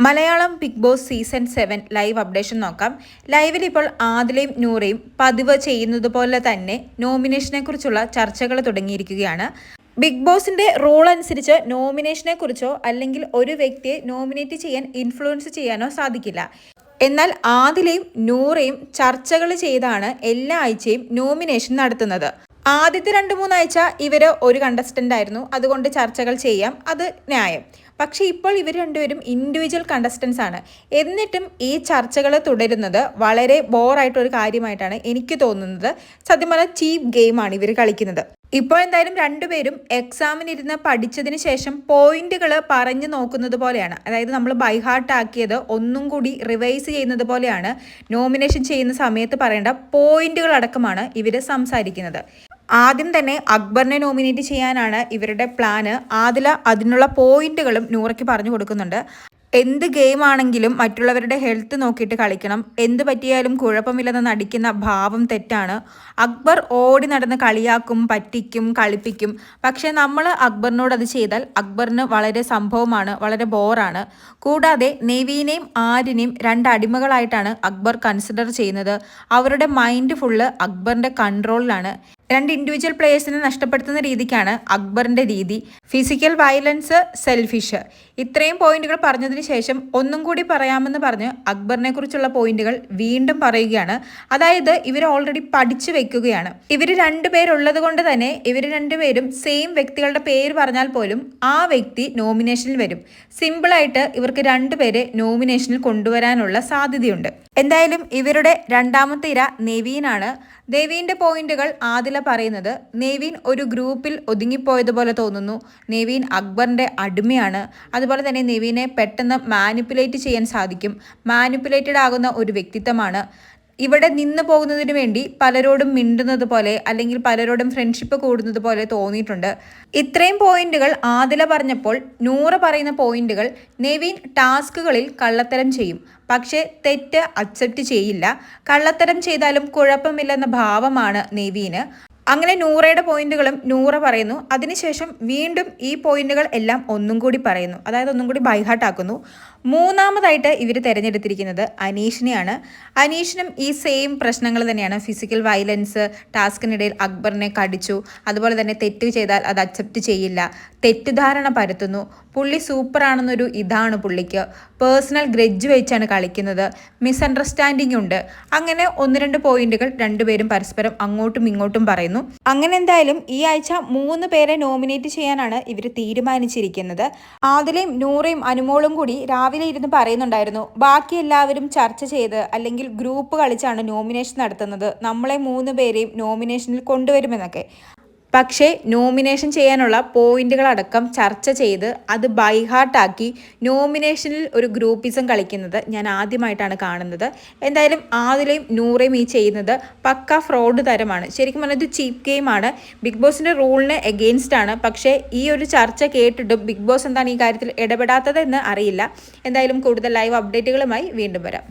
Malayalam Bigg Boss season 7 live updation നോക്കാം. ലൈവിൽ ഇപ്പോൾ ആദിലയും നൂറയും പതിവ് ചെയ്യുന്നത് പോലെ തന്നെ നോമിനേഷനെ കുറിച്ചുള്ള ചർച്ചകൾ തുടങ്ങിയിരിക്കുകയാണ്. ബിഗ് ബോസിന്റെ റൂൾ അനുസരിച്ച് നോമിനേഷനെ കുറിച്ചോ അല്ലെങ്കിൽ ഒരു വ്യക്തിയെ നോമിനേറ്റ് ചെയ്യാൻ ഇൻഫ്ലുവൻസ് ചെയ്യാനോ സാധിക്കില്ല. എന്നാൽ ആദിലയും നൂറയും ചർച്ചകൾ ചെയ്താണ് എല്ലാ ആഴ്ചയും നോമിനേഷൻ നടത്തുന്നത്. ആദ്യത്തെ 2-3 ആഴ്ച ഇവർ ഒരു കണ്ടസ്റ്റന്റ് ആയിരുന്നു, അതുകൊണ്ട് ചർച്ചകൾ ചെയ്യാം, അത് ന്യായം. പക്ഷേ ഇപ്പോൾ ഇവർ രണ്ടുപേരും ഇൻഡിവിജ്വൽ കണ്ടസ്റ്റൻസ് ആണ്. എന്നിട്ടും ഈ ചർച്ചകൾ തുടരുന്നത് വളരെ ബോറായിട്ടൊരു കാര്യമായിട്ടാണ് എനിക്ക് തോന്നുന്നത്. സത്യം പറഞ്ഞാൽ ചീപ്പ് ഗെയിമാണ് ഇവർ കളിക്കുന്നത്. ഇപ്പോൾ എന്തായാലും രണ്ടുപേരും എക്സാമിനിരുന്ന് പഠിച്ചതിന് ശേഷം പോയിന്റുകൾ പറഞ്ഞു നോക്കുന്നത് പോലെയാണ്. അതായത് നമ്മൾ ബൈഹാർട്ട് ആക്കിയത് ഒന്നും കൂടി റിവൈസ് ചെയ്യുന്നത് പോലെയാണ് നോമിനേഷൻ ചെയ്യുന്ന സമയത്ത് പറയേണ്ട പോയിന്റുകൾ അടക്കമാണ് ഇവർ സംസാരിക്കുന്നത്. ആദ്യം തന്നെ അക്ബറിനെ നോമിനേറ്റ് ചെയ്യാനാണ് ഇവരുടെ പ്ലാന്. ആദില അതിനുള്ള പോയിന്റുകളും നൂറയ്ക്ക് പറഞ്ഞു കൊടുക്കുന്നുണ്ട്. എന്ത് ഗെയിം ആണെങ്കിലും മറ്റുള്ളവരുടെ ഹെൽത്ത് നോക്കിയിട്ട് കളിക്കണം, എന്ത് പറ്റിയാലും കുഴപ്പമില്ലെന്ന് നടിക്കുന്ന ഭാവം തെറ്റാണ്. അക്ബർ ഓടി നടന്ന് കളിയാക്കും, പറ്റിക്കും, കളിപ്പിക്കും. പക്ഷേ നമ്മൾ അക്ബറിനോട് അത് ചെയ്താൽ അക്ബറിന് വളരെ സംഭവമാണ്, വളരെ ബോറാണ്. കൂടാതെ നെവീനെയും ആര്യനെയും 2 അടിമകളായിട്ടാണ് അക്ബർ കൺസിഡർ ചെയ്യുന്നത്. അവരുടെ മൈൻഡ് ഫുള്ള് അക്ബറിൻ്റെ കൺട്രോളിലാണ്. 2 ഇൻഡിവിജ്വൽ പ്ലേയേഴ്സിനെ നഷ്ടപ്പെടുത്തുന്ന രീതിക്കാണ് അക്ബറിൻ്റെ രീതി. ഫിസിക്കൽ വയലൻസ്, സെൽഫിഷ്, ഇത്രയും പോയിന്റുകൾ പറഞ്ഞതിന് ശേഷം ഒന്നും കൂടി പറയാമെന്ന് പറഞ്ഞ് അക്ബറിനെ കുറിച്ചുള്ള പോയിന്റുകൾ വീണ്ടും പറയുകയാണ്. അതായത് ഇവർ ഓൾറെഡി പഠിച്ചു വെക്കുകയാണ്. ഇവർ 2 പേരുള്ളത് കൊണ്ട് തന്നെ ഇവർ 2 പേരും സെയിം വ്യക്തികളുടെ പേര് പറഞ്ഞാൽ പോലും ആ വ്യക്തി നോമിനേഷനിൽ വരും. സിമ്പിളായിട്ട് ഇവർക്ക് 2 പേരെ നോമിനേഷനിൽ കൊണ്ടുവരാനുള്ള സാധ്യതയുണ്ട്. എന്തായാലും ഇവരുടെ രണ്ടാമത്തെ ഇര നെവീനാണ്. നെവീൻ്റെ പോയിന്റുകൾ ആദില പറയുന്നത്, നെവീൻ ഒരു ഗ്രൂപ്പിൽ ഒതുങ്ങിപ്പോയതുപോലെ തോന്നുന്നു. നെവീൻ അക്ബറിൻ്റെ അടിമയാണ്. അതുപോലെ തന്നെ നെവീനെ പെട്ടെന്ന് മാനിപ്പുലേറ്റ് ചെയ്യാൻ സാധിക്കും. മാനിപ്പുലേറ്റഡ് ആകുന്ന ഒരു വ്യക്തിത്വമാണ്. ഇവിടെ നിന്ന് പോകുന്നതിന് വേണ്ടി പലരോടും മിണ്ടുന്നത് പോലെ അല്ലെങ്കിൽ പലരോടും ഫ്രണ്ട്ഷിപ്പ് കൂടുന്നത് പോലെ തോന്നിയിട്ടുണ്ട്. ഇത്രയും പോയിന്റുകൾ ആദില പറഞ്ഞപ്പോൾ നൂറ് പറയുന്ന പോയിന്റുകൾ, നെവീൻ ടാസ്കുകളിൽ കള്ളത്തരം ചെയ്യും, പക്ഷേ തെറ്റ് അക്സെപ്റ്റ് ചെയ്യില്ല. കള്ളത്തരം ചെയ്താലും കുഴപ്പമില്ലെന്ന ഭാവമാണ് നെവീന്. അങ്ങനെ നൂറയുടെ പോയിന്റുകളും നൂറ പറയുന്നു. അതിനുശേഷം വീണ്ടും ഈ പോയിന്റുകൾ എല്ലാം ഒന്നും കൂടി പറയുന്നു. അതായത് ഒന്നും കൂടി ബൈഹാർട്ട് ആക്കുന്നു. മൂന്നാമതായിട്ട് ഇവർ തിരഞ്ഞെടുത്തിരിക്കുന്നത് അനീഷിനെയാണ്. അനീഷിനും ഈ സെയിം പ്രശ്നങ്ങൾ തന്നെയാണ്. ഫിസിക്കൽ വയലൻസ്, ടാസ്കിനിടയിൽ അക്ബറിനെ കടിച്ചു, അതുപോലെ തന്നെ തെറ്റ് ചെയ്താൽ അത് അക്സെപ്റ്റ് ചെയ്യില്ല, തെറ്റിദ്ധാരണ പരത്തുന്നു. പുള്ളി സൂപ്പറാണെന്നൊരു ഇതാണ് പുള്ളിക്ക്. പേഴ്സണൽ ഗ്രഡ്ജ് വെച്ചാണ് കളിക്കുന്നത്, മിസ്അണ്ടർസ്റ്റാൻഡിംഗ് ഉണ്ട്. അങ്ങനെ 1-2 പോയിന്റുകൾ രണ്ടുപേരും പരസ്പരം അങ്ങോട്ടും ഇങ്ങോട്ടും പറയുന്നു. അങ്ങനെ എന്തായാലും ഈ ആഴ്ച 3 പേരെ നോമിനേറ്റ് ചെയ്യാനാണ് ഇവർ തീരുമാനിച്ചിരിക്കുന്നത്. ആദിലയും നൂറയും അനുമോളും കൂടി രാവിലെ ഇരുന്ന് പറയുന്നുണ്ടായിരുന്നു, ബാക്കി എല്ലാവരും ചർച്ച ചെയ്ത് അല്ലെങ്കിൽ ഗ്രൂപ്പ് കളിച്ചാണ് നോമിനേഷൻ നടത്തുന്നത്, നമ്മളെ 3 പേരെയും നോമിനേഷനിൽ കൊണ്ടുവരുമെന്നൊക്കെ. പക്ഷേ നോമിനേഷൻ ചെയ്യാനുള്ള പോയിന്റുകളടക്കം ചർച്ച ചെയ്ത് അത് ബൈഹാർട്ടാക്കി നോമിനേഷനിൽ ഒരു ഗ്രൂപ്പിസം കളിക്കുന്നത് ഞാൻ ആദ്യമായിട്ടാണ് കാണുന്നത്. എന്തായാലും ആദിലയും നൂറയും ഈ ചെയ്യുന്നത് പക്ക ഫ്രോഡ് തരമാണ്. ശരിക്കും പറഞ്ഞാൽ ഇത് ചീപ്പ് ഗെയിമാണ്. ബിഗ് ബോസിൻ്റെ റൂളിന് എഗെയിൻസ്റ്റ് ആണ്. പക്ഷേ ഈ ഒരു ചർച്ച കേട്ടിട്ടും ബിഗ് ബോസ് എന്താണ് ഈ കാര്യത്തിൽ ഇടപെടാത്തതെന്ന് അറിയില്ല. എന്തായാലും കൂടുതൽ ലൈവ് അപ്ഡേറ്റുകളുമായി വീണ്ടും വരാം.